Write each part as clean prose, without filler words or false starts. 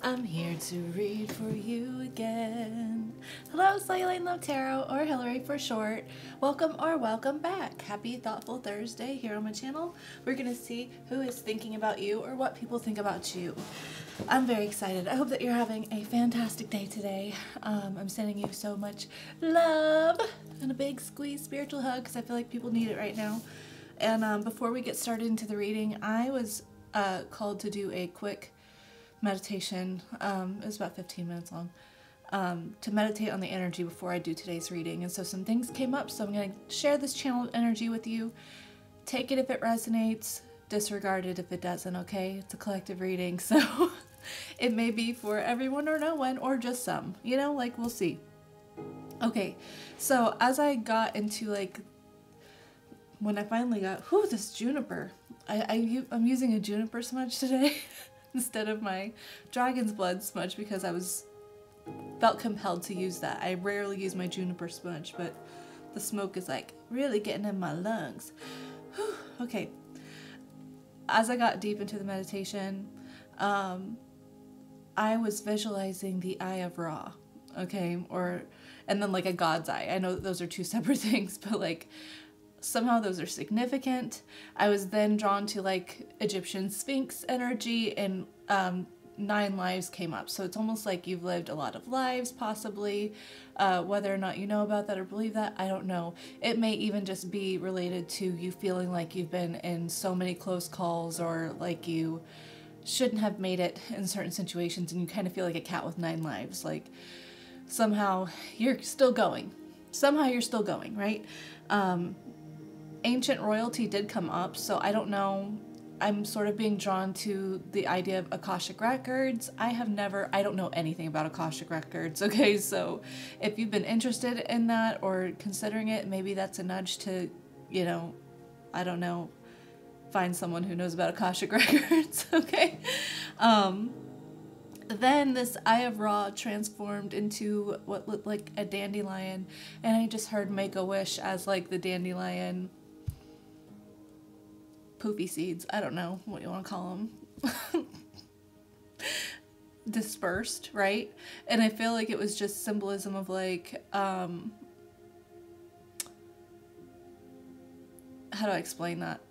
I'm here to read for you again. Hello, Cellulite Love Tarot, or Hillary for short. Welcome or welcome back. Happy Thoughtful Thursday here on my channel. We're going to see who is thinking about you or what people think about you. I'm very excited. I hope that you're having a fantastic day today. I'm sending you so much love and a big squeeze spiritual hug because I feel like people need it right now. And before we get started into the reading, I was called to do a quick meditation. It was about 15 minutes long, to meditate on the energy before I do today's reading. And so some things came up, so I'm going to share this channel energy with you. Take it if it resonates, disregard it if it doesn't, okay? It's a collective reading, so it may be for everyone or no one, or just some, you know, like we'll see. Okay, so as I got into when I finally got, this juniper. I'm using a juniper smudge today instead of my dragon's blood smudge because I felt compelled to use that. I rarely use my juniper smudge, but the smoke is like really getting in my lungs. Whew. Okay. As I got deep into the meditation, I was visualizing the Eye of Ra, okay? And then like a God's eye. I know that those are two separate things, but somehow those are significant. I was then drawn to Egyptian Sphinx energy, and 9 lives came up. So it's almost like you've lived a lot of lives, possibly. Whether or not you know about that or believe that, I don't know. It may even just be related to you feeling like you've been in so many close calls, or like you shouldn't have made it in certain situations, and you kind of feel like a cat with 9 lives. Like somehow you're still going. Somehow you're still going, right? Ancient royalty did come up, so I don't know. I'm sort of being drawn to the idea of Akashic records. I don't know anything about Akashic records, okay? So if you've been interested in that or considering it, maybe that's a nudge to, I don't know, find someone who knows about Akashic records, okay? Then this Eye of Ra transformed into what looked like a dandelion, and I just heard make a wish as the dandelion poofy seeds. I don't know what you want to call them. Dispersed, right? And I feel like it was just symbolism of how do I explain that?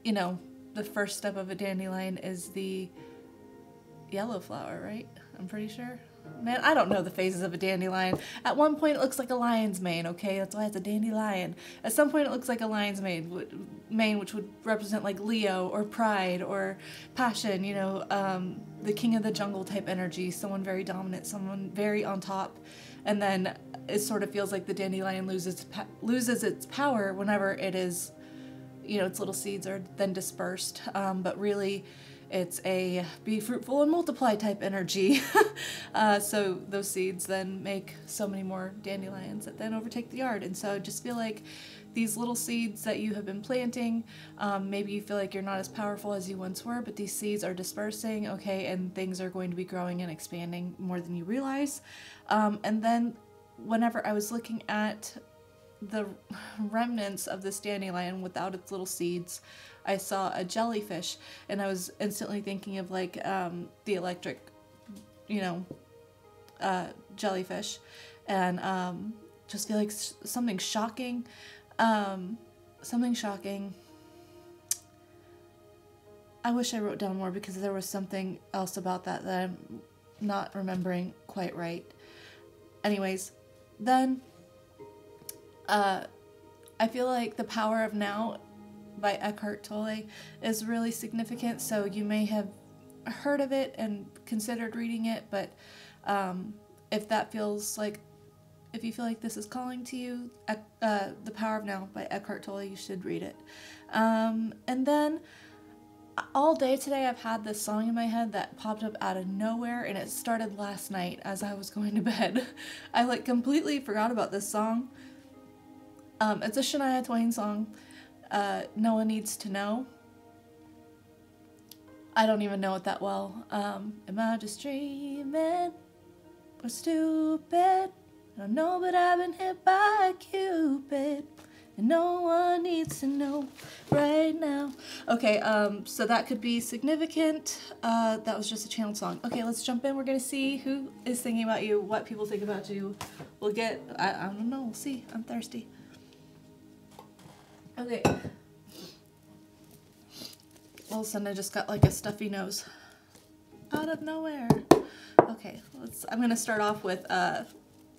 The first step of a dandelion is the yellow flower, right? I'm pretty sure. Man, I don't know the phases of a dandelion. At one point it looks like a lion's mane, okay? That's why it's a dandelion. At some point it looks like a lion's mane, which would represent Leo or pride or passion, the king of the jungle type energy, someone very dominant, someone very on top. And then it sort of feels like the dandelion loses its power whenever it is, its little seeds are then dispersed. But really, it's a be fruitful and multiply type energy. So those seeds then make so many more dandelions that then overtake the yard. And so I just feel like these little seeds that you have been planting, maybe you feel like you're not as powerful as you once were, but these seeds are dispersing, okay, and things are going to be growing and expanding more than you realize. And then whenever I was looking at the remnants of this dandelion without its little seeds, I saw a jellyfish, and I was instantly thinking of the electric, jellyfish, and just feel like something shocking, I wish I wrote down more because there was something else about that I'm not remembering quite right. Anyways, then I feel like The Power of Now by Eckhart Tolle is really significant, so you may have heard of it and considered reading it, but if you feel like this is calling to you, The Power of Now by Eckhart Tolle, you should read it. And then all day today I've had this song in my head that popped up out of nowhere, and it started last night as I was going to bed. I completely forgot about this song. It's a Shania Twain song. No One Needs to Know. I don't even know it that well. Am I just dreaming or stupid? I don't know, but I've been hit by Cupid. and no one needs to know right now. Okay, so that could be significant. That was just a channeled song. Okay, let's jump in. We're gonna see who is thinking about you, what people think about you. We'll get, I don't know, we'll see. I'm thirsty. Okay. All of a sudden I just got like a stuffy nose out of nowhere. Okay, I'm gonna start off with,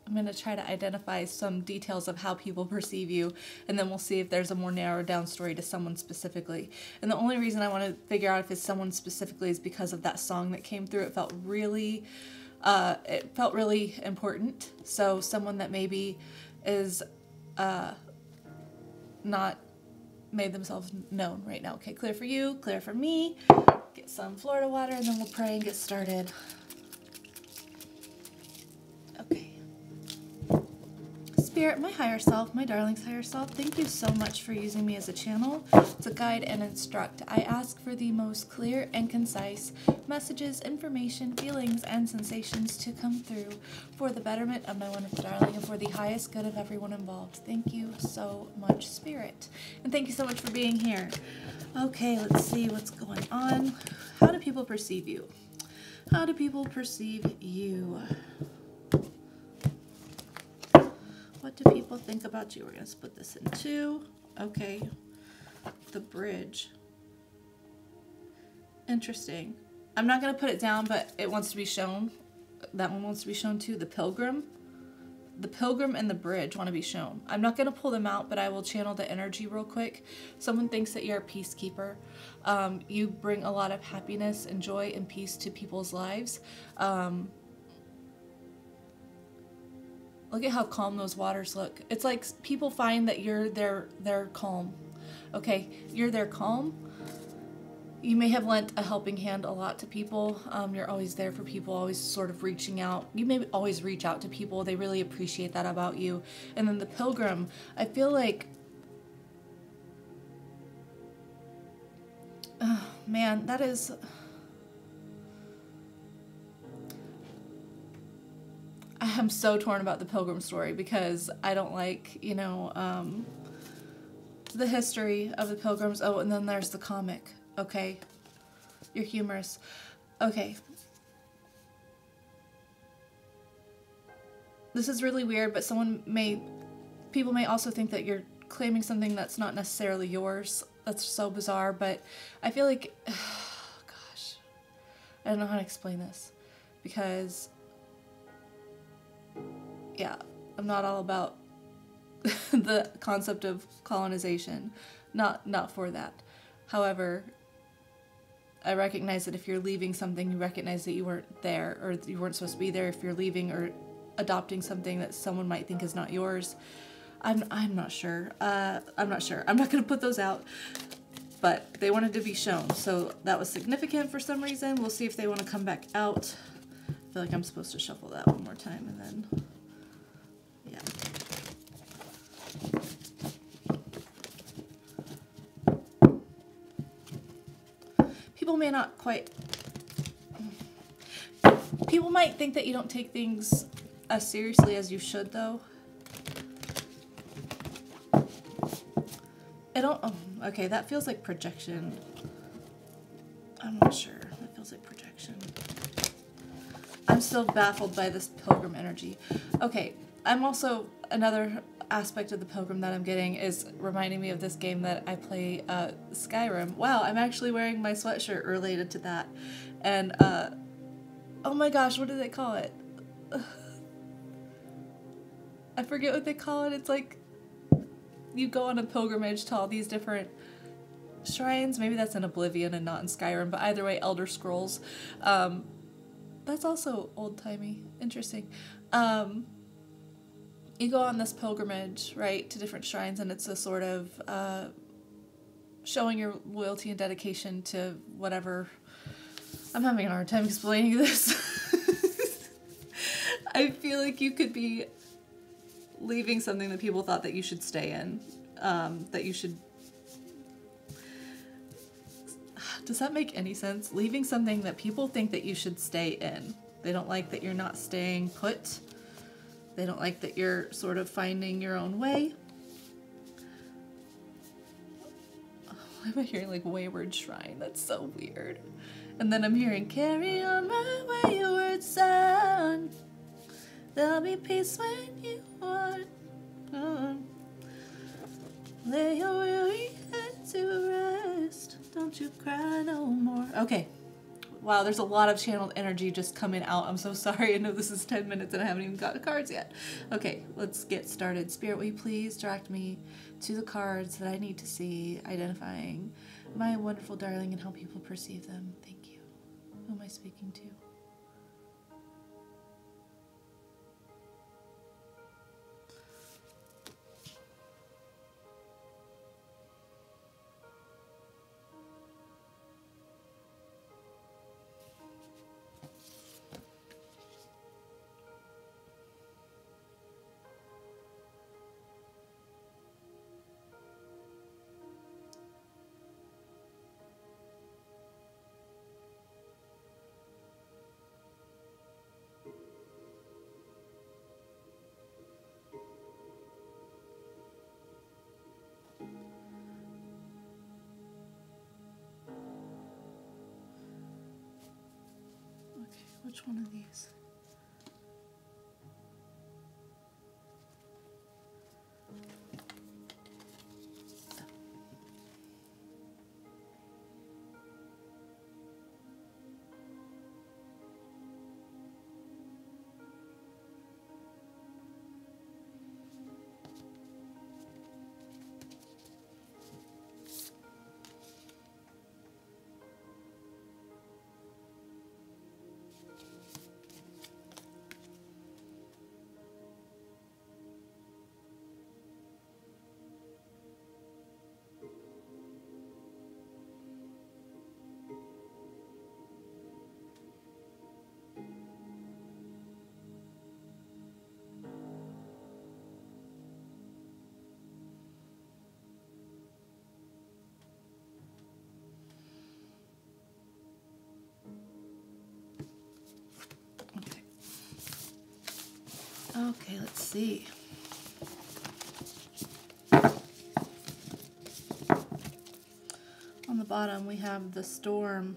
I'm going to try to identify some details of how people perceive you, and then we'll see if there's a more narrowed down story to someone specifically. And the only reason I want to figure out if it's someone specifically is because of that song that came through. It felt really important. So someone that maybe is not made themselves known right now. Okay, clear for you, clear for me. Get some Florida water, and then we'll pray and get started. Okay. Spirit, my higher self, my darling's higher self, thank you so much for using me as a channel to guide and instruct. I ask for the most clear and concise messages, information, feelings, and sensations to come through for the betterment of my wonderful darling and for the highest good of everyone involved. Thank you so much, Spirit. And thank you so much for being here. Okay, let's see what's going on. How do people perceive you? How do people perceive you? What do people think about you? We're going to split this in two. Okay. The bridge. Interesting. I'm not going to put it down, but it wants to be shown. That one wants to be shown too. The pilgrim. The pilgrim and the bridge want to be shown. I'm not going to pull them out, but I will channel the energy real quick. Someone thinks that you're a peacekeeper. You bring a lot of happiness and joy and peace to people's lives. Look at how calm those waters look. It's like people find that you're their calm. Okay, you're their calm. You may have lent a helping hand a lot to people. You're always there for people, always sort of reaching out. You may always reach out to people. They really appreciate that about you. And then the pilgrim, I feel like, oh, man, that is... I'm so torn about the pilgrim story because I don't like, you know, the history of the pilgrims. Oh, and then there's the comic. Okay. You're humorous. Okay. This is really weird, but people may also think that you're claiming something that's not necessarily yours. That's so bizarre, but I feel like, oh, gosh, I don't know how to explain this because... yeah, I'm not all about the concept of colonization. Not for that. However, I recognize that if you're leaving something, you recognize that you weren't there, or you weren't supposed to be there. If you're leaving or adopting something that someone might think is not yours, I'm not sure. I'm not sure. I'm not going to put those out, but they wanted to be shown, so that was significant for some reason. We'll see if they want to come back out. I feel like I'm supposed to shuffle that one more time, and then, yeah. People may not quite... People might think that you don't take things as seriously as you should, though. I don't... Oh, okay, that feels like projection. I'm not sure. That feels like projection. I'm still baffled by this pilgrim energy. Okay, I'm also... Another aspect of the pilgrim that I'm getting is reminding me of this game that I play, Skyrim. Wow, I'm actually wearing my sweatshirt related to that. And, oh my gosh, what do they call it? I forget what they call it. It's like you go on a pilgrimage to all these different shrines. Maybe that's in Oblivion and not in Skyrim, but either way, Elder Scrolls. That's also old-timey. Interesting. You go on this pilgrimage, right, to different shrines, and it's a sort of showing your loyalty and dedication to whatever. I'm having a hard time explaining this. I feel like you could be leaving something that people thought that you should stay in, that you should... Does that make any sense? Leaving something that people think that you should stay in. They don't like that you're not staying put. They don't like that you're sort of finding your own way. Why am I hearing like Wayward Shrine? That's so weird. And then I'm hearing, carry on my wayward son. There'll be peace when you are gone. Lay your weary head to rest. Don't you cry no more. Okay. Wow, there's a lot of channeled energy just coming out. I'm so sorry. I know this is 10 minutes and I haven't even got the cards yet. Okay, let's get started. Spirit, will you please direct me to the cards that I need to see, identifying my wonderful darling and how people perceive them. Thank you. Who am I speaking to? Which one of these? Okay, let's see. On the bottom, we have the storm.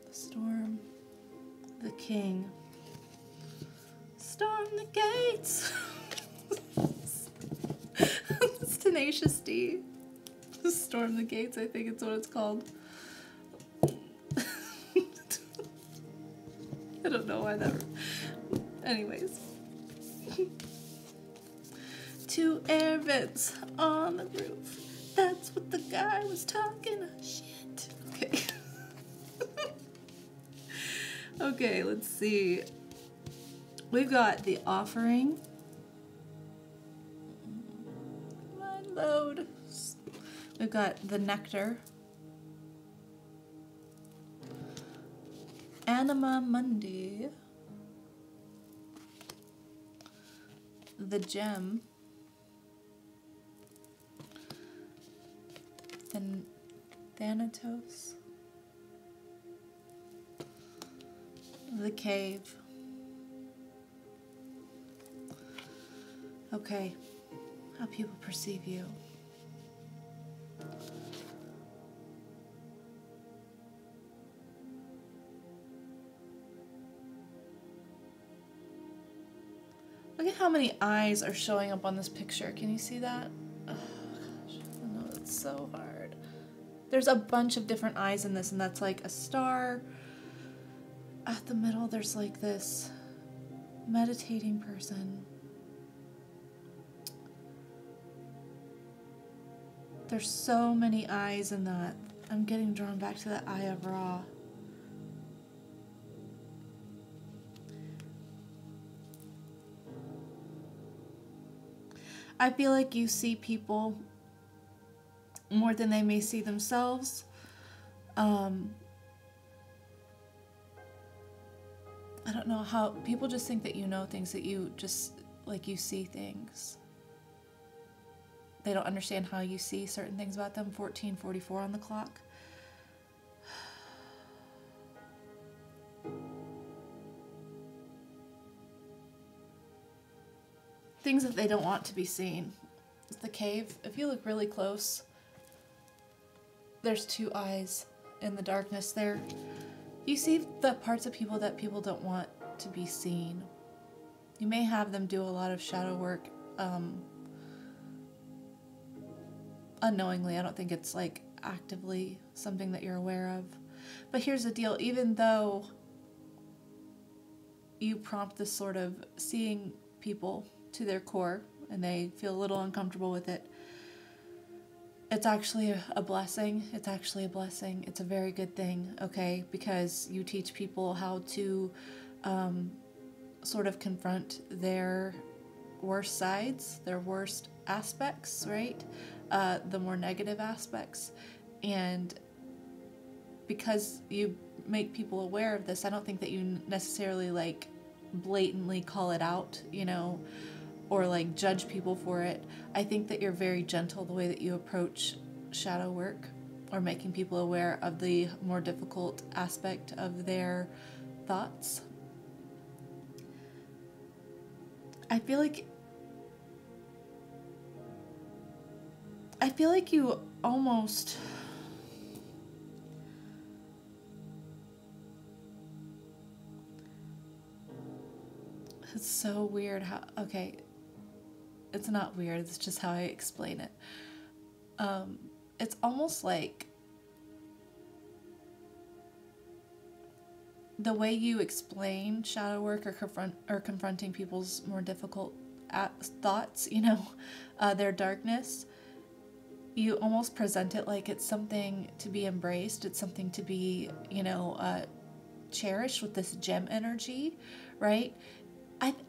The storm, the king. Storm the gates. It's Tenacious D. Storm the gates, I think it's what it's called. I don't know why that... Anyways. 2 air vents on the roof. That's what the guy was talking of. Shit. Okay. Okay, let's see. We've got the offering. My load. We've got the nectar. Anima Mundi, the gem, then Thanatos, the cave. Okay, how people perceive you. Look at how many eyes are showing up on this picture. Can you see that? Oh gosh, I know it's so hard. There's a bunch of different eyes in this, and that's like a star. At the middle, there's like this meditating person. There's so many eyes in that. I'm getting drawn back to the Eye of Ra. I feel like you see people more than they may see themselves. I don't know how people just think that you know things, that you just like you see things. They don't understand how you see certain things about them. 14:44 on the clock. Things that they don't want to be seen. It's the cave, if you look really close, there's two eyes in the darkness there. You see the parts of people that people don't want to be seen. You may have them do a lot of shadow work unknowingly. I don't think it's like actively something that you're aware of. But here's the deal, even though you prompt this sort of seeing people to their core and they feel a little uncomfortable with it, it's actually a blessing. It's actually a blessing. It's a very good thing, okay? Because you teach people how to sort of confront their worst sides, their worst aspects, right? The more negative aspects. And because you make people aware of this, I don't think that you necessarily like blatantly call it out, you know, or like judge people for it. I think that you're very gentle the way that you approach shadow work or making people aware of the more difficult aspect of their thoughts. I feel like you almost it's so weird how, okay, it's not weird, it's just how I explain it. It's almost like the way you explain shadow work or confronting people's more difficult thoughts, you know, their darkness, you almost present it like it's something to be embraced, it's something to be, you know, cherished with this gem energy, right?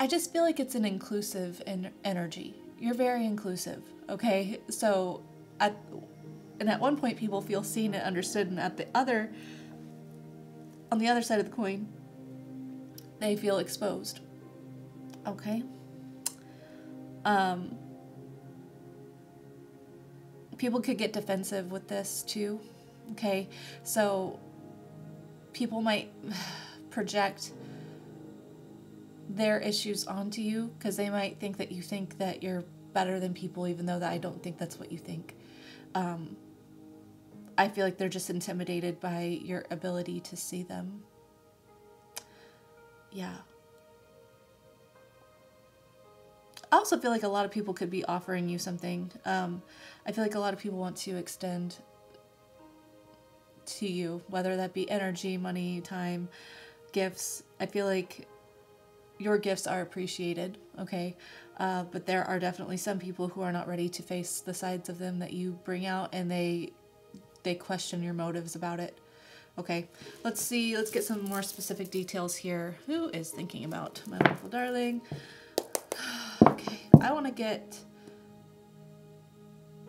I just feel like it's an inclusive energy. You're very inclusive, okay? So, at one point people feel seen and understood, and on the other side of the coin, they feel exposed, okay? People could get defensive with this too, okay? So, people might project their issues onto you because they might think that you think that you're better than people, even though that I don't think that's what you think. I feel like they're just intimidated by your ability to see them. Yeah. I also feel like a lot of people could be offering you something. I feel like a lot of people want to extend to you, whether that be energy, money, time, gifts. I feel like your gifts are appreciated, okay? But there are definitely some people who are not ready to face the sides of them that you bring out, and they question your motives about it. Okay, let's see. Let's get some more specific details here. Who is thinking about my wonderful darling? Okay, I want to get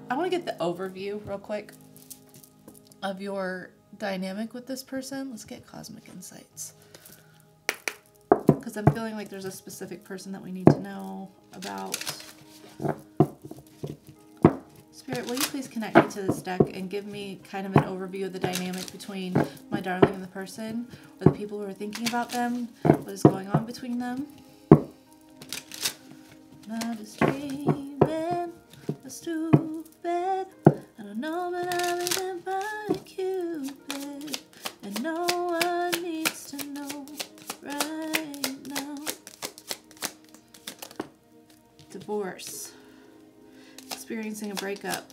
the overview real quick of your dynamic with this person. Let's get cosmic insights, because I'm feeling like there's a specific person that we need to know about. Spirit, will you please connect me to this deck and give me kind of an overview of the dynamic between my darling and the person, or the people who are thinking about them, what is going on between them? Not just dreaming, that's stupid. I don't know, but I'm living by Cupid, and no one needs to know right now. Divorce. Experiencing a breakup.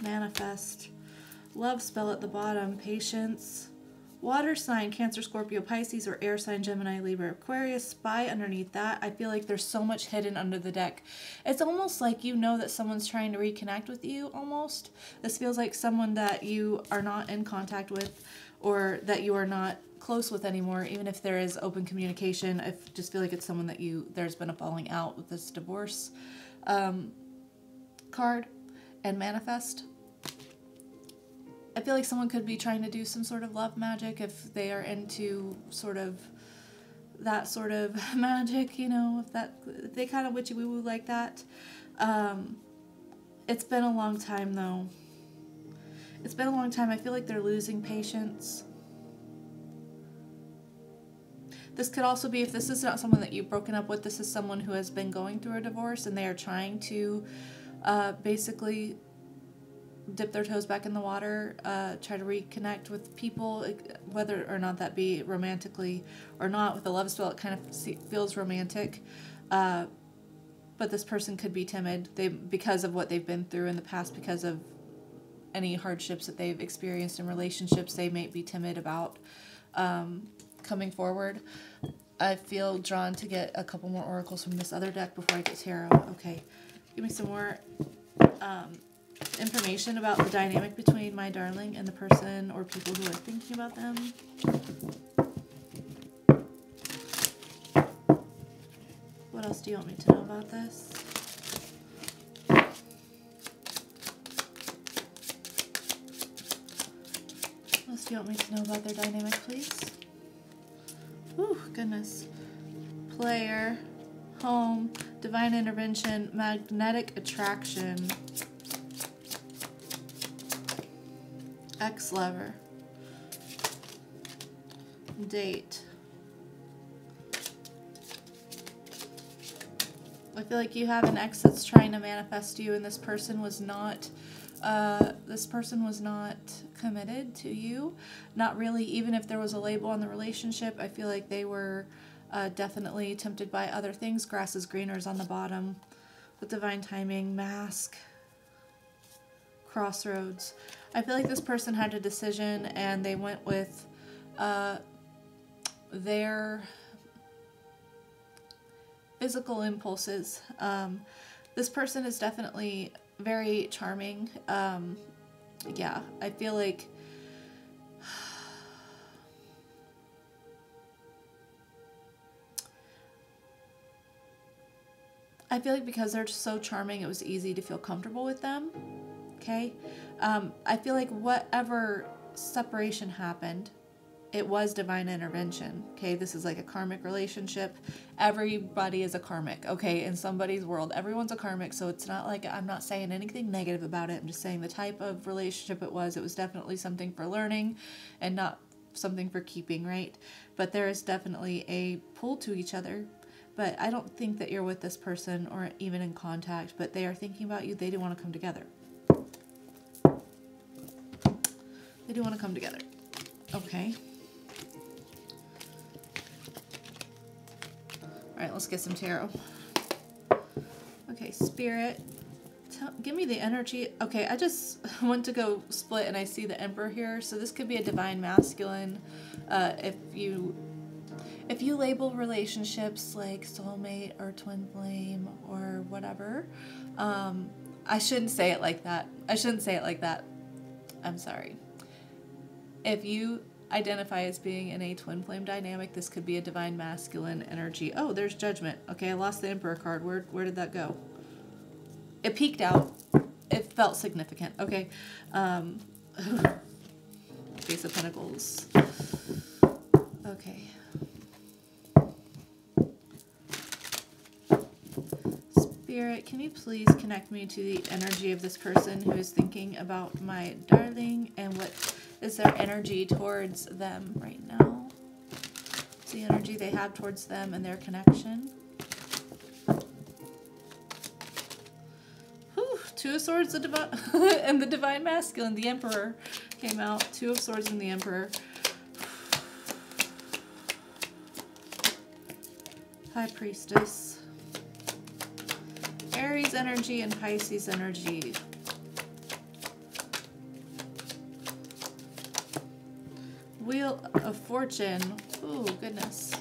Manifest. Love spell at the bottom. Patience. Water sign, Cancer, Scorpio, Pisces, or air sign, Gemini, Libra, Aquarius. Spy underneath that. I feel like there's so much hidden under the deck. It's almost like you know that someone's trying to reconnect with you, almost. This feels like someone that you are not in contact with, or that you are not close with anymore, even if there is open communication. I just feel like it's someone that there's been a falling out with this divorce card and manifest. I feel like someone could be trying to do some sort of love magic if they are into sort of that sort of magic, you know, if they kind of witchy woo woo like that. It's been a long time though. It's been a long time. I feel like they're losing patience. This could also be, if this is not someone that you've broken up with, this is someone who has been going through a divorce and they are trying to basically dip their toes back in the water, try to reconnect with people, whether or not that be romantically or not. With the love spell, it kind of feels romantic. But this person could be timid because of what they've been through in the past, because of any hardships that they've experienced in relationships. They may be timid about coming forward. I feel drawn to get a couple more oracles from this other deck before I get tarot. Okay, give me some more information about the dynamic between my darling and the person or people who are thinking about them. What else do you want me to know about this? What else do you want me to know about their dynamic, please? Ooh, goodness. Player, home, divine intervention, magnetic attraction, ex-lover, date. I feel like you have an ex that's trying to manifest you, and this person was not committed to you. Not really. Even if there was a label on the relationship, I feel like they were definitely tempted by other things. Grass is greener is on the bottom. With divine timing, mask, crossroads. I feel like this person had a decision and they went with their physical impulses. This person is definitely very charming. Yeah, I feel like because they're so charming, it was easy to feel comfortable with them. Okay? I feel like whatever separation happened, it was divine intervention. Okay? This is like a karmic relationship. Everybody is a karmic. Okay? In somebody's world, everyone's a karmic. So it's not like, I'm not saying anything negative about it. I'm just saying the type of relationship it was definitely something for learning and not something for keeping, right? But there is definitely a pull to each other. But I don't think that you're with this person or even in contact, but they are thinking about you. They do want to come together. They do want to come together. Okay. All right, let's get some tarot. Okay, Spirit, give me the energy. Okay, I just went to go split and I see the Emperor here. So this could be a divine masculine. If you label relationships like soulmate or twin flame or whatever, I shouldn't say it like that. I'm sorry. If you identify as being in a twin flame dynamic, this could be a divine masculine energy. Oh, there's Judgment. Okay, I lost the Emperor card. Where did that go? It peeked out. It felt significant. Okay. Ace of Pentacles. Okay. Spirit, can you please connect me to the energy of this person who is thinking about my darling, and what is their energy towards them right now? What's the energy they have towards them and their connection? Whew, Two of Swords and the Divine Masculine, the Emperor came out. Two of Swords and the Emperor. High Priestess. Aries energy and Pisces energy. Wheel of Fortune. Oh, goodness.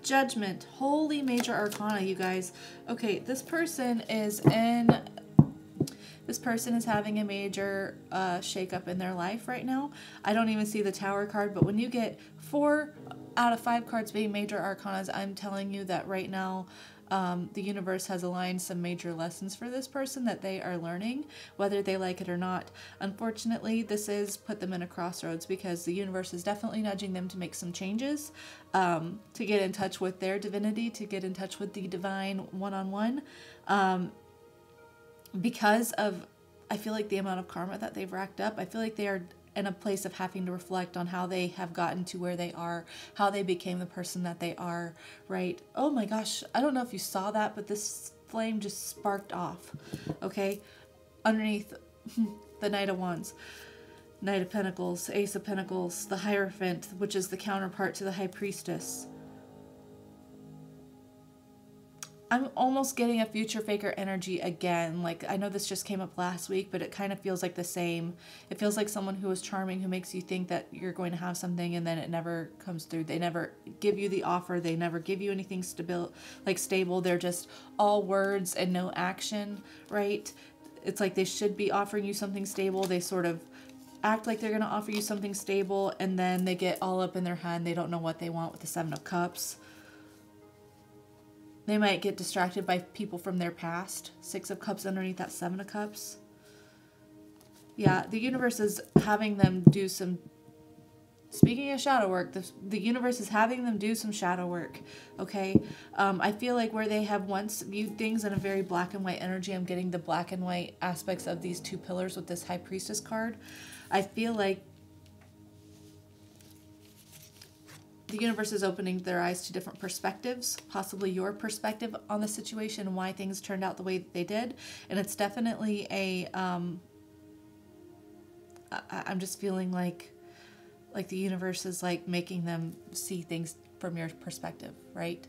Judgment. Holy major arcana, you guys. Okay, this person is having a major shakeup in their life right now. I don't even see the Tower card, but when you get 4 out of 5 cards being major arcanas, I'm telling you that right now the universe has aligned some major lessons for this person that they are learning, whether they like it or not. Unfortunately, this is put them in a crossroads because the universe is definitely nudging them to make some changes, to get in touch with their divinity, to get in touch with the divine one-on-one, because of, I feel like, the amount of karma that they've racked up. I feel like they are in a place of having to reflect on how they have gotten to where they are, how they became the person that they are, right? Oh my gosh, I don't know if you saw that, but this flame just sparked off, okay? Underneath the Knight of Wands, Knight of Pentacles, Ace of Pentacles, the Hierophant, which is the counterpart to the High Priestess. I'm almost getting a future faker energy again. Like, I know this just came up last week, but it kind of feels like the same. It feels like someone who is charming, who makes you think that you're going to have something, and then it never comes through. They never give you the offer. They never give you anything stable. They're just all words and no action, right? It's like they should be offering you something stable. They sort of act like they're going to offer you something stable, and then they get all up in their head. They don't know what they want with the Seven of Cups. They might get distracted by people from their past. Six of Cups underneath that Seven of Cups. Yeah, the universe is having them do some... Speaking of shadow work, the universe is having them do some shadow work, okay? I feel like where they have once viewed things in a very black and white energy, I'm getting the black and white aspects of these two pillars with this High Priestess card. I feel like the universe is opening their eyes to different perspectives, possibly your perspective on the situation and why things turned out the way that they did. And it's definitely a, I'm just feeling like the universe is like making them see things from your perspective, right?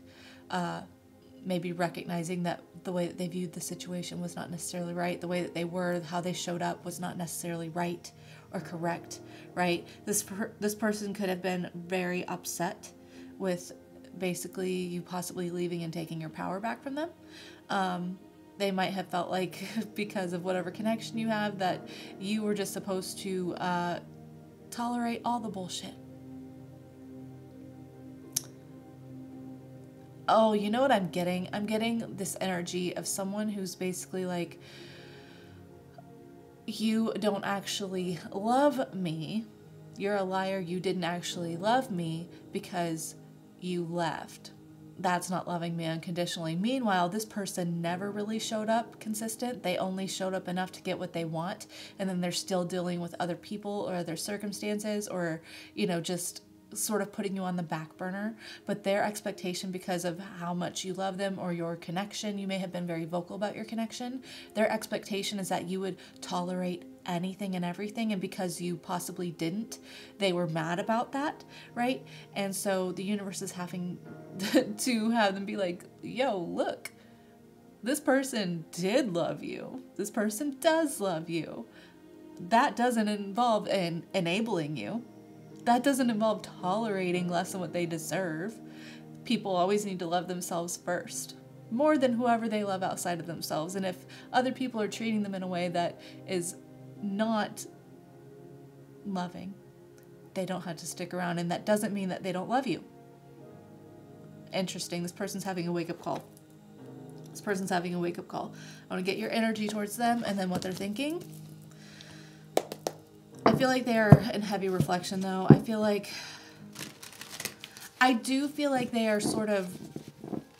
Maybe recognizing that the way that they viewed the situation was not necessarily right. The way that they were, how they showed up was not necessarily right or correct, right? This person could have been very upset with basically you possibly leaving and taking your power back from them. They might have felt like because of whatever connection you have that you were just supposed to tolerate all the bullshit. Oh, you know what I'm getting? I'm getting this energy of someone who's basically like, you don't actually love me. You're a liar. You didn't actually love me because you left. That's not loving me unconditionally. Meanwhile, this person never really showed up consistent. They only showed up enough to get what they want. And then they're still dealing with other people or other circumstances or, you know, just sort of putting you on the back burner. But their expectation, because of how much you love them or your connection, you may have been very vocal about your connection. Their expectation is that you would tolerate anything and everything, and because you possibly didn't, they were mad about that, right? And so the universe is having to have them be like, yo, look, this person did love you. This person does love you. That doesn't involve enabling you. That doesn't involve tolerating less than what they deserve. People always need to love themselves first, more than whoever they love outside of themselves. And if other people are treating them in a way that is not loving, they don't have to stick around. And that doesn't mean that they don't love you. Interesting. This person's having a wake-up call. This person's having a wake-up call. I want to get your energy towards them and then what they're thinking. I feel like they are in heavy reflection, though. I do feel like they are sort of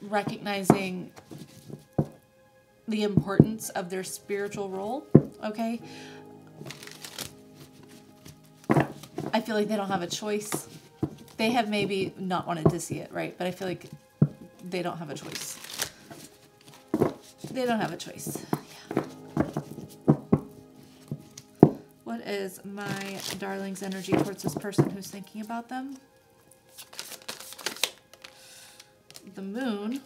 recognizing the importance of their spiritual role, okay? I feel like they don't have a choice. They have maybe not wanted to see it, right? But I feel like they don't have a choice. They don't have a choice. What is my darling's energy towards this person who's thinking about them? The Moon,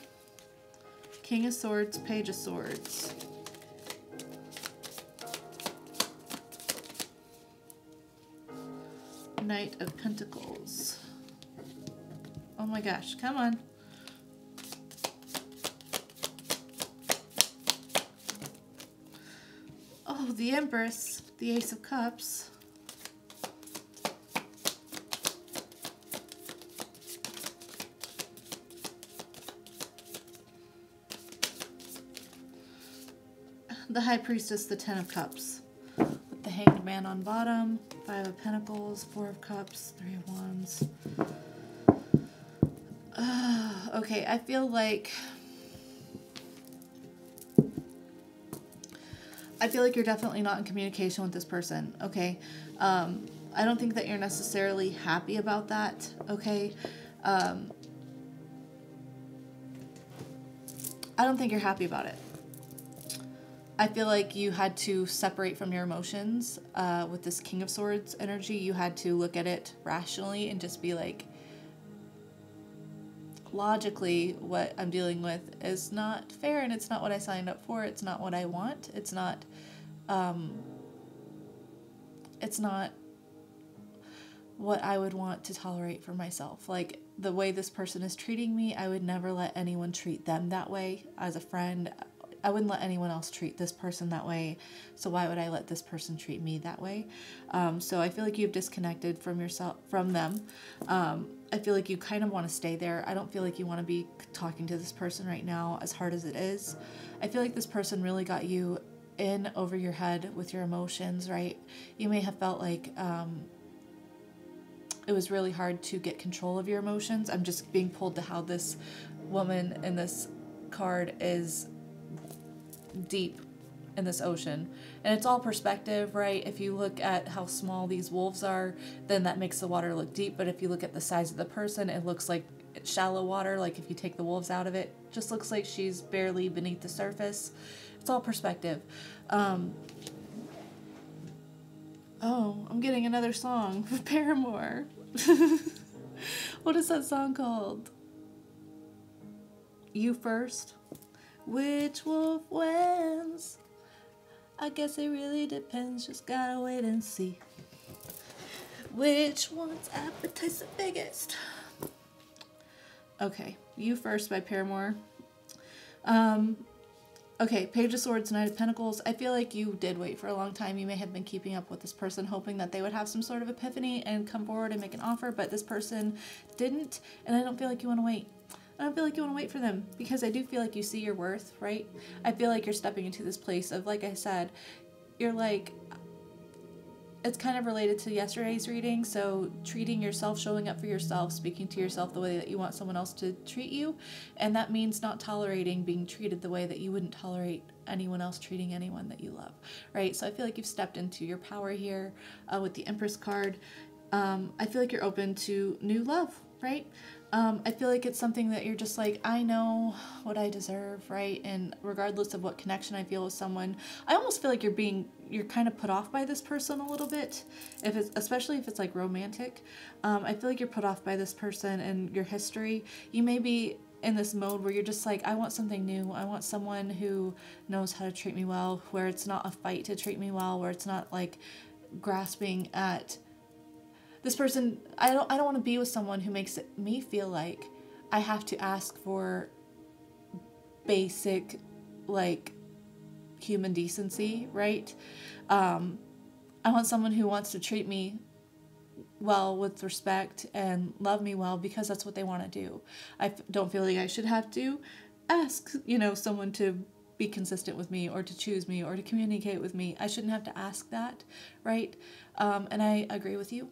King of Swords, Page of Swords. Knight of Pentacles. Oh my gosh, come on. Oh, the Empress. The Ace of Cups. The High Priestess, the Ten of Cups. With the Hanged Man on bottom. Five of Pentacles, Four of Cups, Three of Wands. Okay, I feel like you're definitely not in communication with this person, okay? I don't think that you're necessarily happy about that, okay? I don't think you're happy about it. I feel like you had to separate from your emotions with this King of Swords energy. You had to look at it rationally and just be like, logically, what I'm dealing with is not fair, and it's not what I signed up for. It's not what I want. It's not what I would want to tolerate for myself. Like, the way this person is treating me, I would never let anyone treat them that way. As a friend, I wouldn't let anyone else treat this person that way, so why would I let this person treat me that way? So I feel like you've disconnected from them. I feel like you kind of want to stay there. I don't feel like you want to be talking to this person right now, as hard as it is. I feel like this person really got you in over your head with your emotions, right? You may have felt like it was really hard to get control of your emotions. I'm just being pulled to how this woman in this card is deep in this ocean, and it's all perspective, right? If you look at how small these wolves are, then that makes the water look deep, but if you look at the size of the person, it looks like it's shallow water. Like, if you take the wolves out of it, just looks like she's barely beneath the surface. It's all perspective. Oh, I'm getting another song for Paramore. What is that song called? You First? Which wolf wins? I guess it really depends, just gotta wait and see. Which one's appetite's the biggest? Okay, You First by Paramore. Okay, Page of Swords, Knight of Pentacles. I feel like you did wait for a long time. You may have been keeping up with this person, hoping that they would have some sort of epiphany and come forward and make an offer, but this person didn't, and I don't feel like you want to wait. I don't feel like you want to wait for them, because I do feel like you see your worth, right? I feel like you're stepping into this place of, like I said, you're like, it's kind of related to yesterday's reading, so treating yourself, showing up for yourself, speaking to yourself the way that you want someone else to treat you, and that means not tolerating being treated the way that you wouldn't tolerate anyone else treating anyone that you love, right? So I feel like you've stepped into your power here with the Empress card. I feel like you're open to new love, right? I feel like it's something that you're just like, I know what I deserve, right? And regardless of what connection I feel with someone, I almost feel like you're kind of put off by this person a little bit, especially if it's like romantic. I feel like you're put off by this person and your history. You may be in this mode where you're just like, I want something new. I want someone who knows how to treat me well, where it's not a fight to treat me well, where it's not like grasping at this person. I don't want to be with someone who makes me feel like I have to ask for basic, like, human decency, right? I want someone who wants to treat me well with respect and love me well because that's what they want to do. I don't feel like I should have to ask, someone to be consistent with me or to choose me or to communicate with me. I shouldn't have to ask that, right? And I agree with you.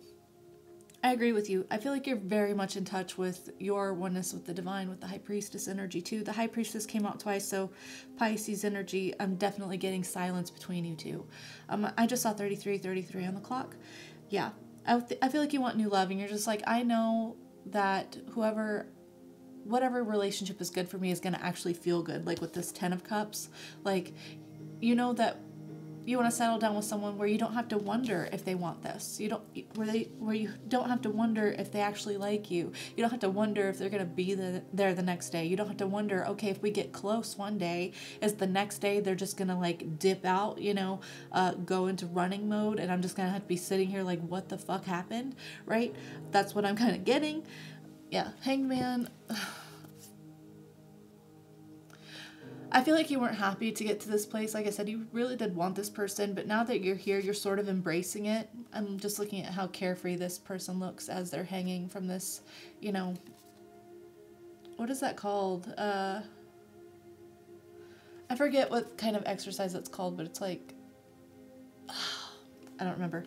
I agree with you. I feel like you're very much in touch with your oneness with the divine, with the High Priestess energy too. The High Priestess came out twice, so Pisces energy, I'm definitely getting silence between you two. I just saw 33 on the clock. Yeah, I feel like you want new love, and you're just like, I know that whatever relationship is good for me is going to actually feel good. Like with this 10 of Cups, like, that you want to settle down with someone where you don't have to wonder if they want this. Where you don't have to wonder if they actually like you. You don't have to wonder if they're going to be there the next day. You don't have to wonder, okay, if we get close one day, is the next day they're just going to like dip out, go into running mode, and I'm just going to have to be sitting here like, what the fuck happened, right? That's what I'm kind of getting. Yeah, Hanged Man. I feel like you weren't happy to get to this place. Like I said, you really did want this person, but now that you're here, you're sort of embracing it. I'm just looking at how carefree this person looks as they're hanging from this, what is that called? I forget what kind of exercise that's called, but it's like, I don't remember.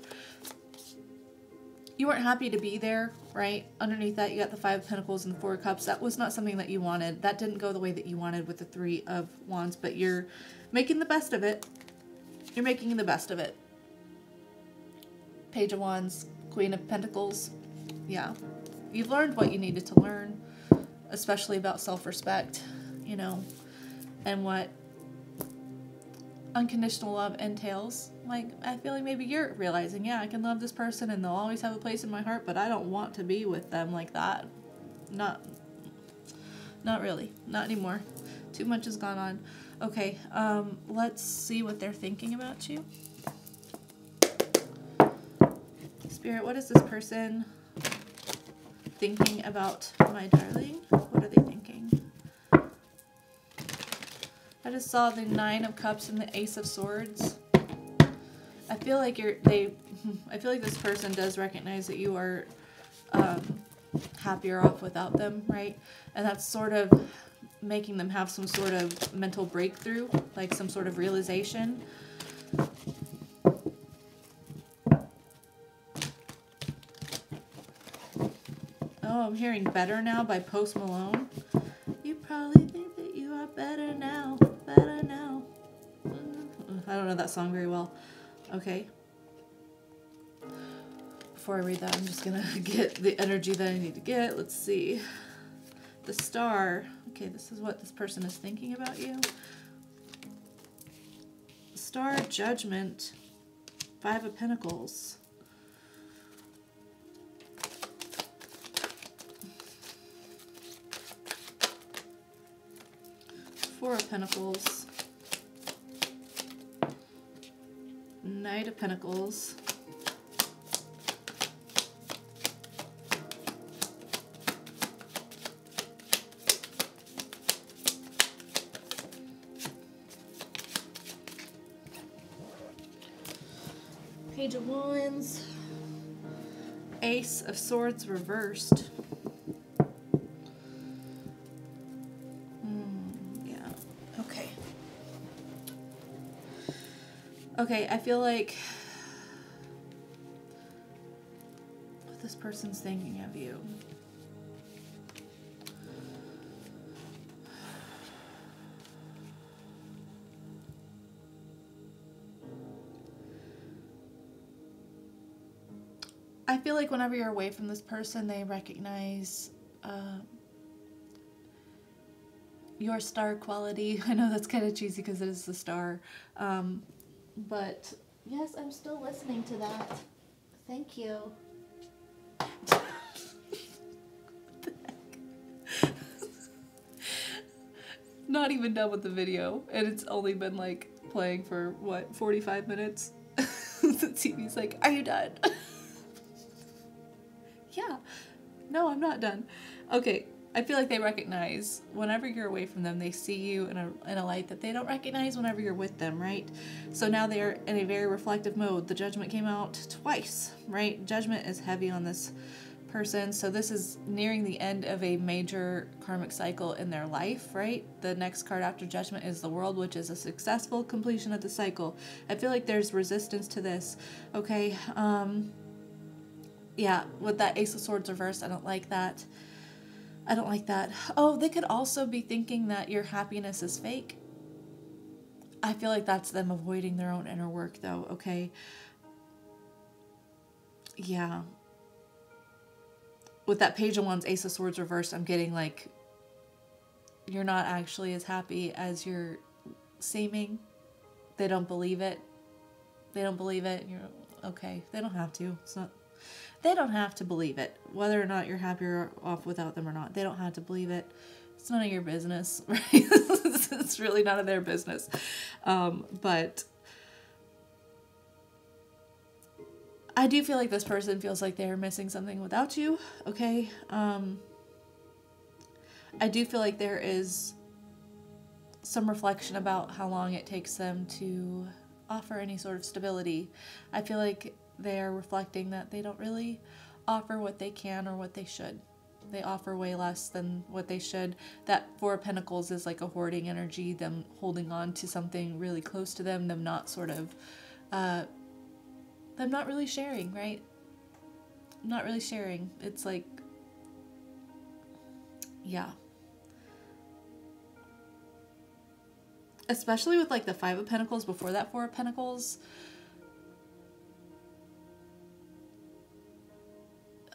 You weren't happy to be there, right? Underneath that, you got the 5 of Pentacles and the 4 of Cups. That was not something that you wanted. That didn't go the way that you wanted with the 3 of Wands, but you're making the best of it. You're making the best of it. Page of Wands, Queen of Pentacles. Yeah. You've learned what you needed to learn, especially about self-respect, you know, and what unconditional love entails. Like, I feel like maybe you're realizing, yeah, I can love this person and they'll always have a place in my heart, but I don't want to be with them like that. Not really. Not anymore. Too much has gone on. Okay, let's see what they're thinking about you. Spirit, what is this person thinking about my darling? What are they thinking? I just saw the 9 of Cups and the Ace of Swords. I feel like I feel like this person does recognize that you are happier off without them, right? And that's sort of making them have some sort of mental breakthrough, like some sort of realization. Oh, I'm hearing Better Now by Post Malone. You probably think that you are better now, better now. I don't know that song very well. Okay. Before I read that, I'm just gonna get the energy that I need to get. Let's see. The Star. Okay, this is what this person is thinking about you. Star, Judgment, 5 of Pentacles. Four of Pentacles. Knight of Pentacles. Page of Wands. Ace of Swords reversed. Okay, I feel like what this person's thinking of you. I feel like whenever you're away from this person, they recognize your star quality. I know that's kind of cheesy because it is the star. But yes, I'm still listening to that. Thank you. Not even done with the video, and it's only been like playing for what, 45 minutes? The TV's like, are you done? Yeah. No, I'm not done. Okay. I feel like they recognize whenever you're away from them, they see you in a light that they don't recognize whenever you're with them, right? So now they're in a very reflective mode. The Judgment came out twice, right? Judgment is heavy on this person. So this is nearing the end of a major karmic cycle in their life, right? The next card after Judgment is the World, which is a successful completion of the cycle. I feel like there's resistance to this, okay? Yeah, with that Ace of Swords reversed, I don't like that. I don't like that. Oh, they could also be thinking that your happiness is fake. I feel like that's them avoiding their own inner work, though, okay? Yeah. With that Page of Wands, Ace of Swords reversed, I'm getting like, you're not actually as happy as you're seeming. They don't believe it. They don't believe it. You're okay. They don't have to. It's not. They don't have to believe it, whether or not you're happier off without them or not. They don't have to believe it. It's none of your business, right? It's really none of their business. But I do feel like this person feels like they're missing something without you, okay? I do feel like there is some reflection about how long it takes them to offer any sort of stability. I feel like they're reflecting that they don't really offer what they can or what they should. They offer way less than what they should. That Four of Pentacles is like a hoarding energy, them holding on to something really close to them, them not sort of, them not really sharing, right? Not really sharing. It's like, yeah. Especially with like the Five of Pentacles before that Four of Pentacles.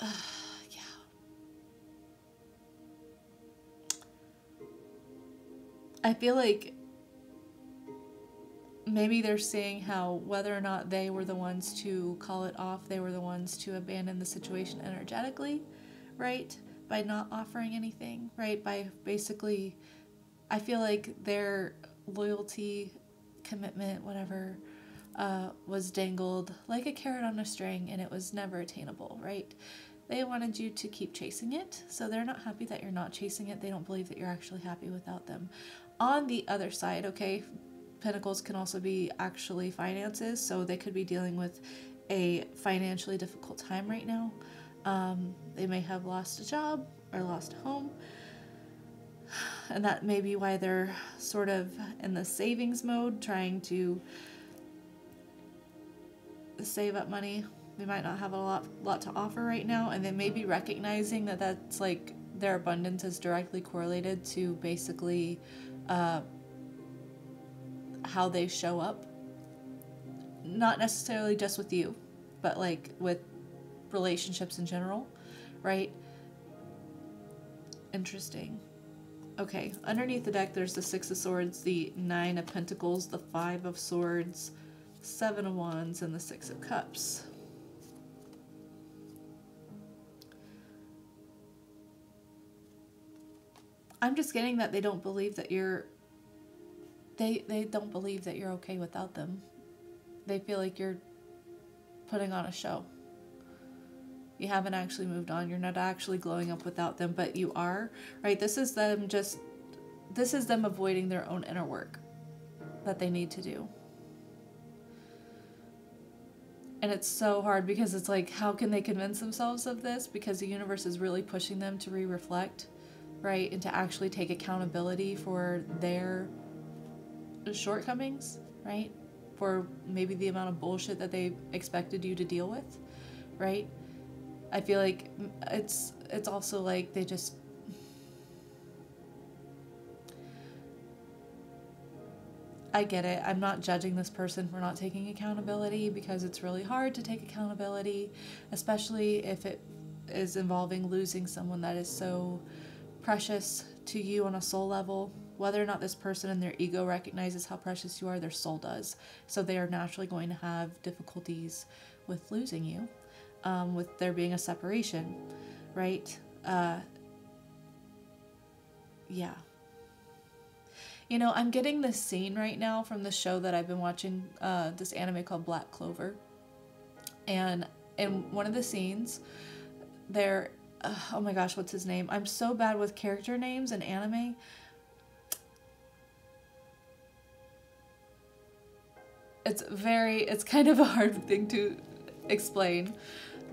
yeah. I feel like maybe they're seeing how whether or not they were the ones to call it off, they were the ones to abandon the situation energetically, right? By not offering anything, right? By basically, I feel like their loyalty, commitment, whatever, was dangled like a carrot on a string, and it was never attainable, right? They wanted you to keep chasing it, so they're not happy that you're not chasing it. They don't believe that you're actually happy without them. On the other side, okay, Pentacles can also be actually finances, so they could be dealing with a financially difficult time right now. They may have lost a job or lost a home, and that may be why they're sort of in the savings mode, trying to save up money. They might not have a lot to offer right now, and they may be recognizing that that's like their abundance is directly correlated to basically how they show up. Not necessarily just with you, but like with relationships in general, right? Interesting. Okay, underneath the deck there's the Six of Swords, the Nine of Pentacles, the Five of Swords, Seven of Wands, and the Six of Cups. I'm just getting that they don't believe that you're they don't believe that you're okay without them. They feel like you're putting on a show. You haven't actually moved on. You're not actually glowing up without them, but you are, right? This is them avoiding their own inner work that they need to do. And it's so hard because it's like, how can they convince themselves of this? Because the universe is really pushing them to re-reflect, right? And to actually take accountability for their shortcomings, right? For maybe the amount of bullshit that they expected you to deal with, right? I feel like it's also like they just, I get it. I'm not judging this person for not taking accountability, because it's really hard to take accountability, especially if it is involving losing someone that is so precious to you on a soul level. Whether or not this person in their ego recognizes how precious you are, their soul does. So they are naturally going to have difficulties with losing you, with there being a separation, right? Yeah. You know, I'm getting this scene right now from the show that I've been watching, this anime called Black Clover. And in one of the scenes, there, oh my gosh, what's his name? I'm so bad with character names in anime. It's kind of a hard thing to explain,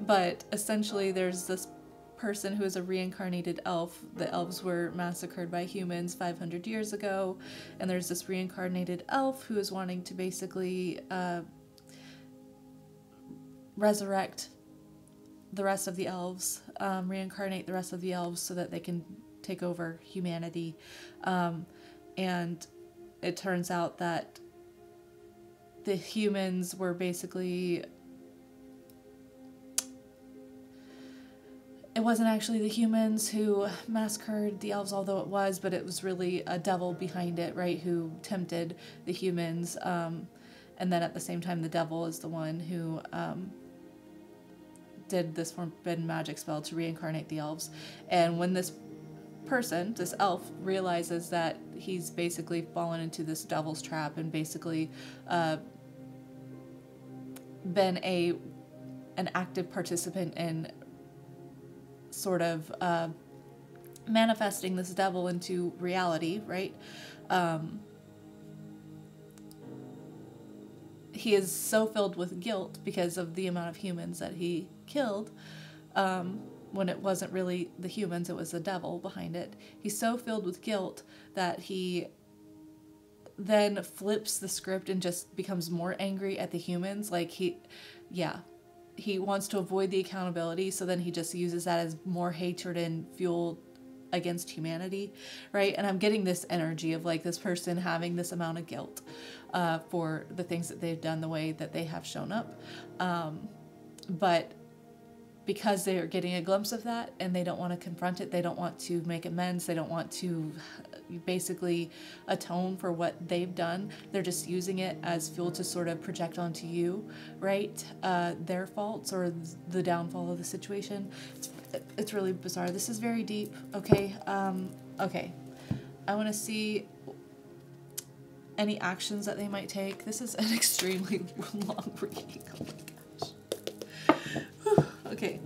but essentially there's this person who is a reincarnated elf. The elves were massacred by humans 500 years ago, and there's this reincarnated elf who is wanting to basically resurrect the rest of the elves, reincarnate the rest of the elves so that they can take over humanity. And it turns out that the humans were basically, it wasn't actually the humans who massacred the elves, although it was, but it was really a devil behind it, right, who tempted the humans. And then at the same time, the devil is the one who did this forbidden magic spell to reincarnate the elves. And when this person, this elf, realizes that he's basically fallen into this devil's trap and basically been an active participant in sort of manifesting this devil into reality, right? He is so filled with guilt because of the amount of humans that he killed, when it wasn't really the humans, it was the devil behind it. He's so filled with guilt that he then flips the script and just becomes more angry at the humans. Like he wants to avoid the accountability, so then he just uses that as more hatred and fuel against humanity, right? And I'm getting this energy of like this person having this amount of guilt for the things that they've done, the way that they have shown up. But because they are getting a glimpse of that and they don't want to confront it. They don't want to make amends. They don't want to basically atone for what they've done. They're just using it as fuel to sort of project onto you, right? Their faults or the downfall of the situation. It's really bizarre. This is very deep. Okay. Okay. I want to see any actions that they might take. This is an extremely long reading. Oh my gosh. Okay.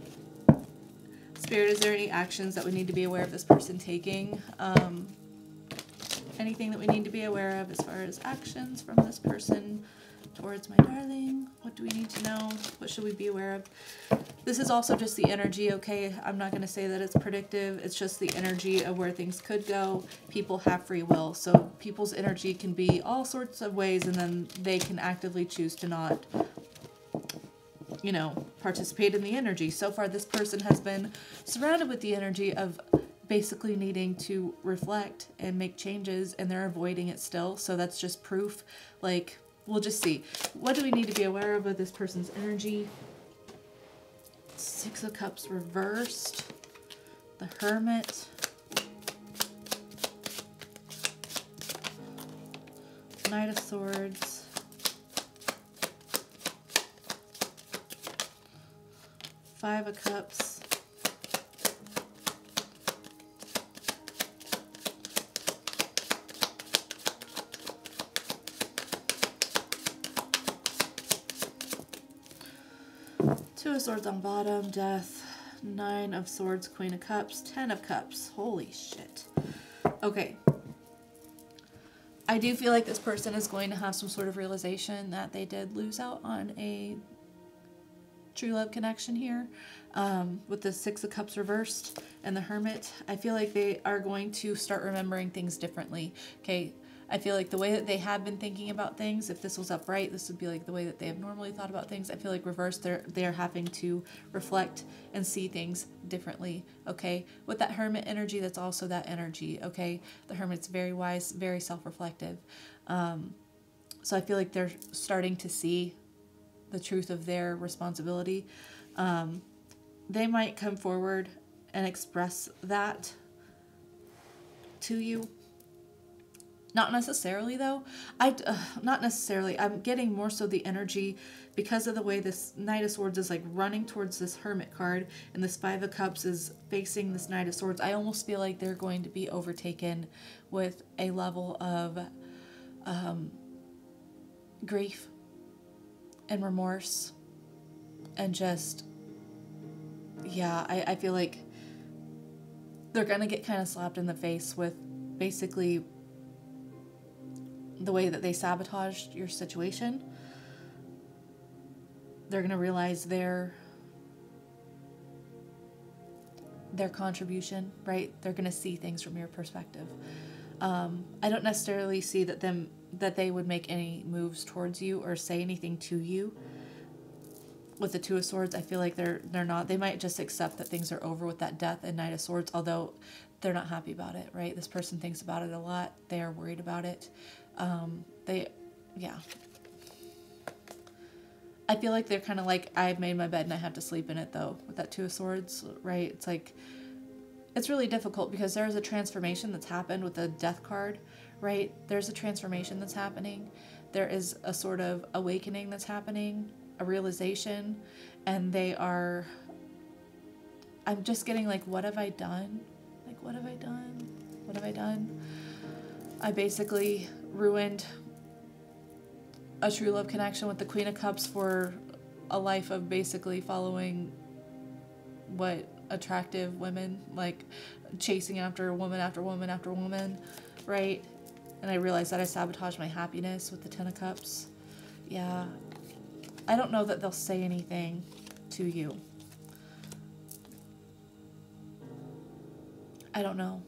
Spirit, is there any actions that we need to be aware of this person taking? Anything that we need to be aware of as far as actions from this person towards my darling? What do we need to know? What should we be aware of? This is also just the energy, okay? I'm not going to say that it's predictive. It's just the energy of where things could go. People have free will. So people's energy can be all sorts of ways, and then they can actively choose to not, you know, participate in the energy. So far, this person has been surrounded with the energy of basically needing to reflect and make changes, and they're avoiding it still. So that's just proof. Like, we'll just see. What do we need to be aware of with this person's energy? Six of Cups reversed. The Hermit. Knight of Swords. Five of Cups. Two of Swords on bottom, Death, Nine of Swords, Queen of Cups, Ten of Cups. Holy shit. Okay. I do feel like this person is going to have some sort of realization that they did lose out on a true love connection here. With the Six of Cups reversed and the Hermit, I feel like they are going to start remembering things differently. Okay. I feel like the way that they have been thinking about things, if this was upright, this would be like the way that they have normally thought about things. I feel like reversed, they're having to reflect and see things differently, okay? With that Hermit energy, that's also that energy, okay? The Hermit's very wise, very self-reflective. So I feel like they're starting to see the truth of their responsibility. They might come forward and express that to you. Not necessarily, though. Not necessarily. I'm getting more so the energy because of the way this Knight of Swords is like running towards this Hermit card, and this Five of Cups is facing this Knight of Swords. I almost feel like they're going to be overtaken with a level of grief and remorse and just, yeah, I feel like they're going to get kind of slapped in the face with basically the way that they sabotaged your situation. They're going to realize their contribution, right? They're going to see things from your perspective. I don't necessarily see that they would make any moves towards you or say anything to you. With the Two of Swords, I feel like they're not. They might just accept that things are over with that Death and Knight of Swords, although they're not happy about it, right? This person thinks about it a lot. They are worried about it. Yeah. I feel like they're kind of like, I've made my bed and I have to sleep in it, though, with that Two of Swords, right? It's like, it's really difficult because there's a transformation that's happened with the Death card, right? There's a transformation that's happening. There is a sort of awakening that's happening, a realization, and I'm just getting like, what have I done? Like, what have I done? What have I done? I basically ruined a true love connection with the Queen of Cups for a life of basically following what attractive women, like chasing after woman after woman after woman, right? And I realized that I sabotaged my happiness with the Ten of Cups. Yeah. I don't know that they'll say anything to you. I don't know.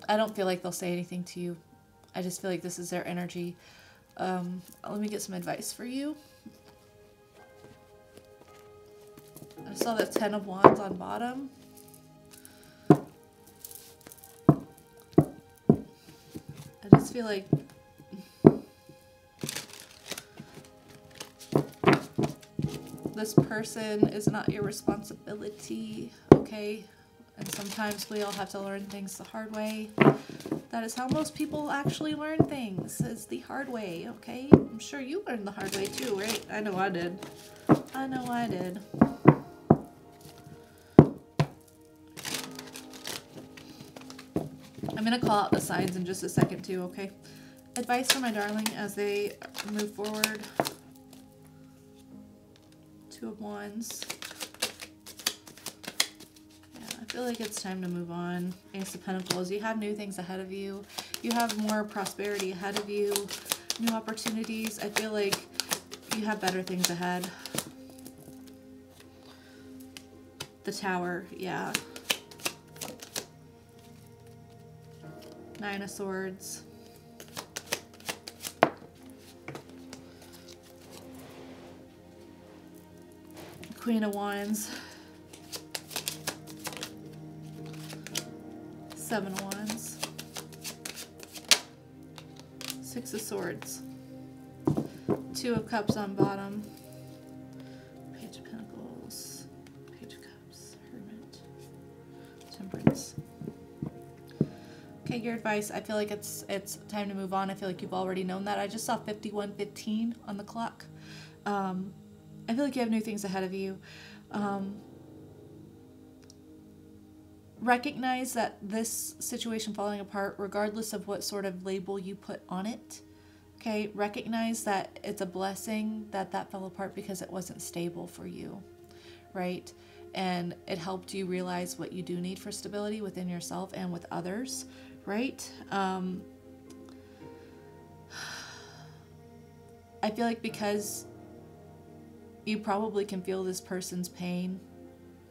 I don't feel like they'll say anything to you. I just feel like this is their energy. Let me get some advice for you. I saw the Ten of Wands on bottom. I just feel like the this person is not your responsibility, okay? And sometimes we all have to learn things the hard way. That is how most people actually learn things, is the hard way, okay? I'm sure you learned the hard way too, right? I know I did. I know I did. I'm going to call out the signs in just a second too, okay? Advice for my darling as they move forward. Two of Wands. Yeah, I feel like it's time to move on. Ace of Pentacles. You have new things ahead of you. You have more prosperity ahead of you. New opportunities. I feel like you have better things ahead. The Tower. Yeah. Nine of Swords. Queen of Wands. Seven of Wands. Six of Swords. Two of Cups on bottom. Page of Pentacles. Page of Cups. Hermit. Temperance. Okay, your advice. I feel like it's time to move on. I feel like you've already known that. I just saw 51:15 on the clock. I feel like you have new things ahead of you. Recognize that this situation falling apart, regardless of what sort of label you put on it, okay, recognize that it's a blessing that that fell apart because it wasn't stable for you, right? And it helped you realize what you do need for stability within yourself and with others, right? I feel like because you probably can feel this person's pain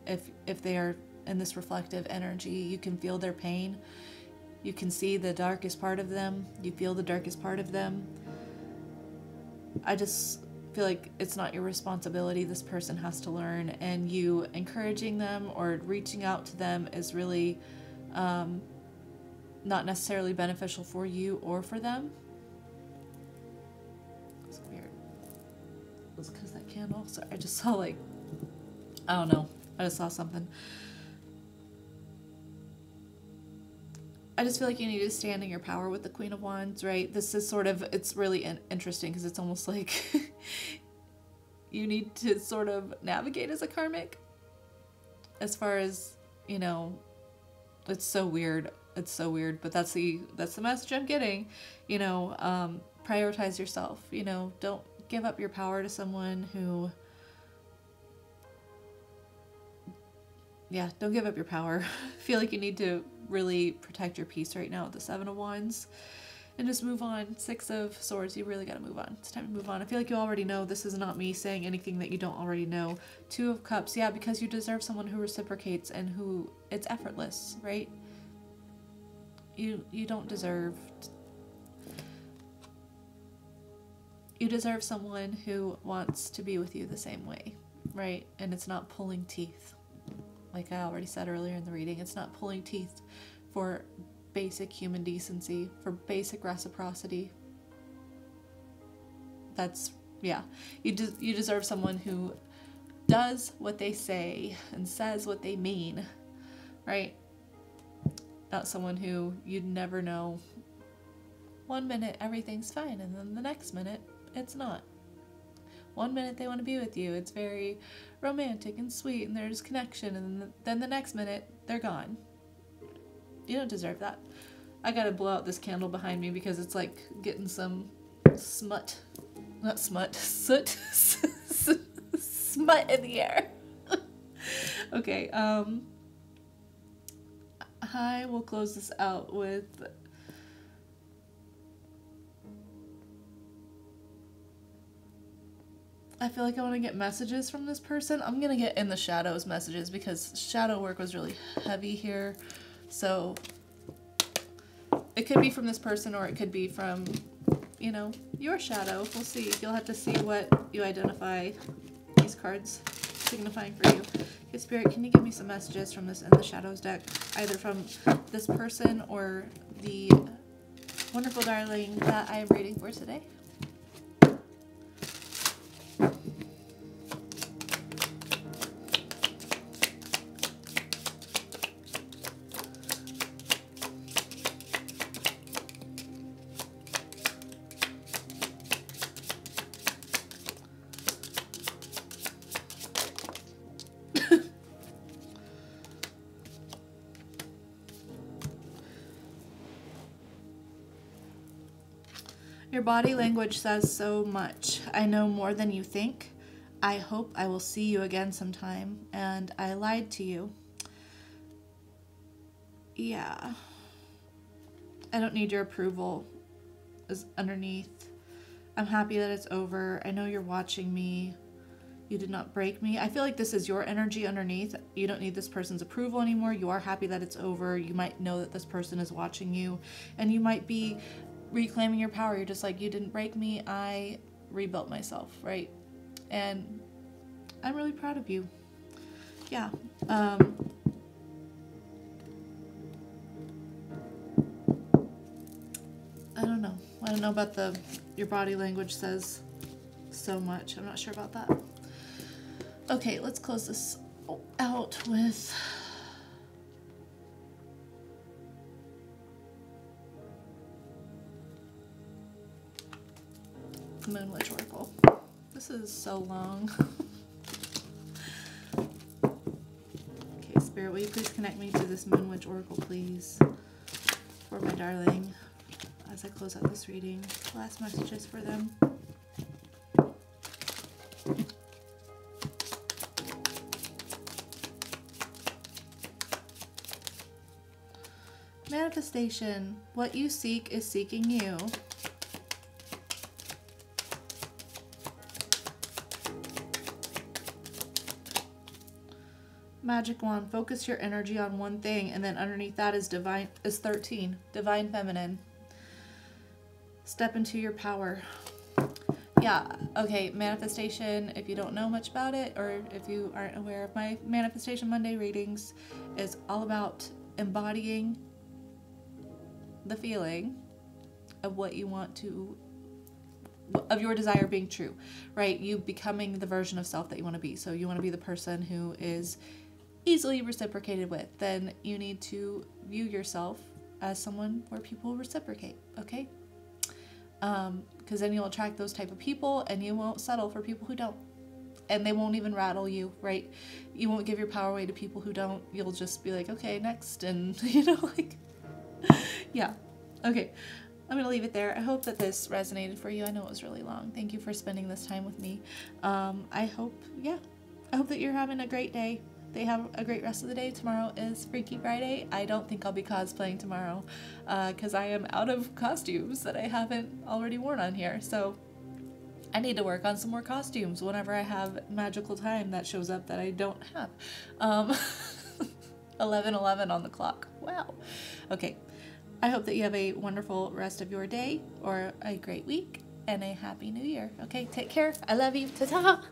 if they are in this reflective energy. You can feel their pain. You can see the darkest part of them. You feel the darkest part of them. I just feel like it's not your responsibility. This person has to learn, and you encouraging them or reaching out to them is really not necessarily beneficial for you or for them. It's weird. It's because that candle. Sorry, I just saw like, I don't know. I just saw something. I just feel like you need to stand in your power with the Queen of Wands, right? This is sort of, it's really interesting because it's almost like you need to sort of navigate as a karmic as far as, you know, it's so weird. It's so weird, but that's the message I'm getting. You know, prioritize yourself. You know, don't give up your power to someone who, yeah, don't give up your power. Feel like you need to really protect your peace right now with the Seven of Wands and just move on. Six of Swords, you really got to move on. It's time to move on. I feel like you already know. This is not me saying anything that you don't already know. Two of Cups, yeah, because you deserve someone who reciprocates and who it's effortless, right? You don't deserve, you deserve someone who wants to be with you the same way, right? And it's not pulling teeth. Like I already said earlier in the reading, it's not pulling teeth for basic human decency, for basic reciprocity. That's, yeah, you deserve someone who does what they say and says what they mean, right? Not someone who you'd never know. One minute everything's fine, and then the next minute it's not. One minute they want to be with you, it's very romantic and sweet and there's connection, and then the next minute they're gone. You don't deserve that. I gotta blow out this candle behind me because it's like getting some smut, not smut, soot, smut in the air. Okay, I will close this out with I feel like I want to get messages from this person. I'm going to get in the shadows messages because shadow work was really heavy here. So it could be from this person or it could be from, you know, your shadow. We'll see. You'll have to see what you identify these cards signifying for you. Okay, Spirit, can you give me some messages from this in the shadows deck? Either from this person or the wonderful darling that I am reading for today. Your body language says so much. I know more than you think. I hope I will see you again sometime. And I lied to you. Yeah. I don't need your approval is underneath. I'm happy that it's over. I know you're watching me. You did not break me. I feel like this is your energy underneath. You don't need this person's approval anymore. You are happy that it's over. You might know that this person is watching you, and you might be reclaiming your power. You're just like, you didn't break me. I rebuilt myself, right? And I'm really proud of you. Yeah. I don't know. I don't know about your body language says so much. I'm not sure about that. Okay, let's close this out with Moon Witch Oracle. This is so long. Okay, Spirit, will you please connect me to this Moon Witch Oracle, please? For my darling, as I close out this reading. Last messages for them. Manifestation. What you seek is seeking you. Magic Wand. Focus your energy on one thing, and then underneath that is 13. Divine Feminine. Step into your power. Yeah, okay, manifestation, if you don't know much about it, or if you aren't aware of my Manifestation Monday readings, is all about embodying the feeling of what you want to, of your desire being true, right? You becoming the version of self that you want to be. So you want to be the person who is easily reciprocated with. Then you need to view yourself as someone where people reciprocate, okay? Because then you'll attract those type of people, and you won't settle for people who don't. And they won't even rattle you, right? You won't give your power away to people who don't. You'll just be like, okay, next. And, you know, like, yeah. Okay. I'm going to leave it there. I hope that this resonated for you. I know it was really long. Thank you for spending this time with me. I hope that you're having a great day. They have a great rest of the day. Tomorrow is Freaky Friday. I don't think I'll be cosplaying tomorrow because I am out of costumes that I haven't already worn on here. So I need to work on some more costumes whenever I have magical time that shows up that I don't have. 11:11 on the clock. Wow. Okay. I hope that you have a wonderful rest of your day or a great week and a happy new year. Okay, take care. I love you. Ta-ta.